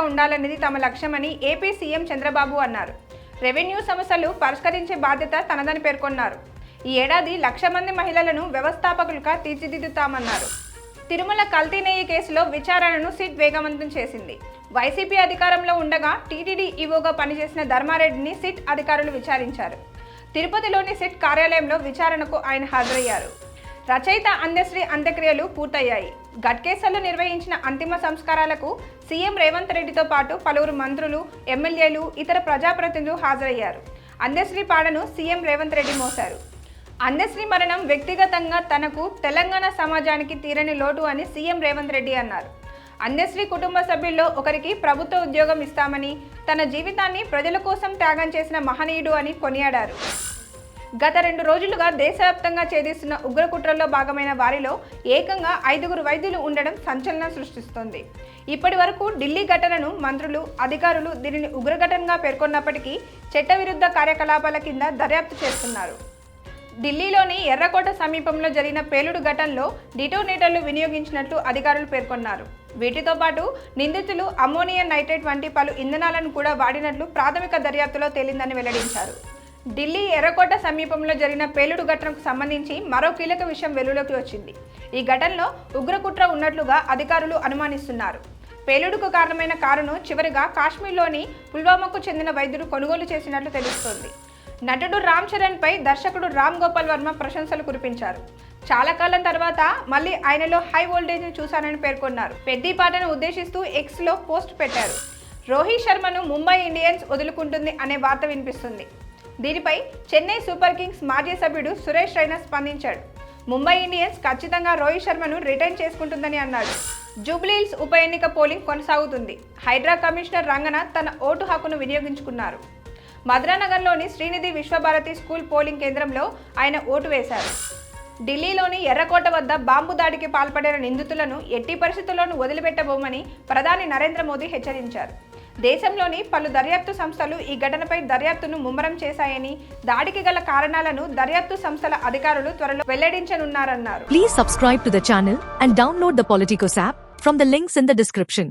ఉండాలనేది తమ లక్ష్యమని ఏపీ సీఎం చంద్రబాబు అన్నారు. రెవెన్యూ సమస్యలు పరిష్కరించే బాధ్యత తనదని పేర్కొన్నారు. ఈ ఏడాది 1,00,000 మంది మహిళలను వ్యవస్థాపకులుగా తీర్చిదిద్దుతామన్నారు. తిరుమల కల్తీ నెయ్యి కేసులో విచారణను సిట్ వేగవంతం చేసింది. వైసీపీ అధికారంలో ఉండగా టీటీడీ ఈవోగా పనిచేసిన ధర్మారెడ్డిని సిట్ అధికారులు విచారించారు. తిరుపతిలోని సిట్ కార్యాలయంలో విచారణకు ఆయన హాజరయ్యారు. రచయిత అందశ్రీ అంత్యక్రియలు పూర్తయ్యాయి. గట్కేసర్లో నిర్వహించిన అంతిమ సంస్కారాలకు సీఎం రేవంత్ రెడ్డితో పాటు పలువురు మంత్రులు, ఎమ్మెల్యేలు, ఇతర ప్రజాప్రతినిధులు హాజరయ్యారు. అందశ్రీ పాడను సీఎం రేవంత్ రెడ్డి మోశారు. అందశ్రీ మరణం వ్యక్తిగతంగా తనకు, తెలంగాణ సమాజానికి తీరని లోటు అని సీఎం రేవంత్ రెడ్డి అన్నారు. అందశ్రీ కుటుంబ సభ్యుల్లో ఒకరికి ప్రభుత్వ ఉద్యోగం ఇస్తామని, తన జీవితాన్ని ప్రజల కోసం త్యాగం చేసిన మహనీయుడు అని కొనియాడారు. గత 2 రోజులుగా దేశవ్యాప్తంగా ఛేదిస్తున్న ఉగ్రకుట్రల్లో భాగమైన వారిలో ఏకంగా 5 వైద్యులు ఉండడం సంచలనం సృష్టిస్తోంది. ఇప్పటి వరకు ఢిల్లీ ఘటనను మంత్రులు, అధికారులు దీనిని ఉగ్రఘటనగా పేర్కొన్నప్పటికీ చట్టవిరుద్ధ కార్యకలాపాల కింద దర్యాప్తు చేస్తున్నారు. ఢిల్లీలోని ఎర్రకోట సమీపంలో జరిగిన పేలుడు ఘటనలో డిటోనేటర్లు వినియోగించినట్లు అధికారులు పేర్కొన్నారు. వీటితో పాటు నిందితులు అమ్మోనియం నైట్రేట్ వంటి పలు ఇంధనాలను కూడా వాడినట్లు ప్రాథమిక దర్యాప్తులో తేలిందని వెల్లడించారు. ఢిల్లీ ఎర్రకోట సమీపంలో జరిగిన పేలుడు ఘటనకు సంబంధించి మరో కీలక విషయం వెలుగులోకి వచ్చింది. ఈ ఘటనలో ఉగ్రకుట్ర ఉన్నట్లుగా అధికారులు అనుమానిస్తున్నారు. పేలుడుకు కారణమైన కారును చివరిగా కాశ్మీర్లోని పుల్వామాకు చెందిన వైద్యుడు కొనుగోలు చేసినట్లు తెలుస్తోంది. నటుడు రామ్ చరణ్ పై దర్శకుడు రామ్ గోపాల్ వర్మ ప్రశంసలు కురిపించారు. చాలా కాలం తర్వాత మళ్ళీ ఆయనలో హై వోల్టేజ్ ని చూశానని పేర్కొన్నారు. పెద్దిపాటను ఉద్దేశిస్తూ ఎక్స్ లో పోస్ట్ పెట్టారు. రోహిత్ శర్మను ముంబై ఇండియన్స్ వదులుకుంటుంది అనే వార్త వినిపిస్తుంది. దీనిపై చెన్నై సూపర్ కింగ్స్ మాజీ సభ్యుడు సురేష్ రైనా స్పందించాడు. ముంబై ఇండియన్స్ ఖచ్చితంగా రోహిత్ శర్మను రిటైన్ చేసుకుంటుందని అన్నాడు. జూబ్లీహిల్స్ ఉప ఎన్నిక పోలింగ్ కొనసాగుతుంది. హైడ్రా కమిషనర్ రంగనాథ్ తన ఓటు హక్కును వినియోగించుకున్నారు. మధురానగర్లోని శ్రీనిధి విశ్వభారతి స్కూల్ పోలింగ్ కేంద్రంలో ఆయన ఓటు వేశారు. ఢిల్లీలోని ఎర్రకోట వద్ద బాంబు దాడికి పాల్పడిన నిందితులను ఎట్టి పరిస్థితుల్లోనూ వదిలిపెట్టబోమని ప్రధాని నరేంద్ర మోదీ హెచ్చరించారు. దేశంలోని పలు దర్యాప్తు సంస్థలు ఈ ఘటనపై దర్యాప్తును ముమ్మరం చేశాయని, దాడికి గల కారణాలను దర్యాప్తు సంస్థల అధికారులు త్వరలో వెల్లడించనున్నారన్నారు. Please subscribe to the channel and download the Politicos app from the links in the description.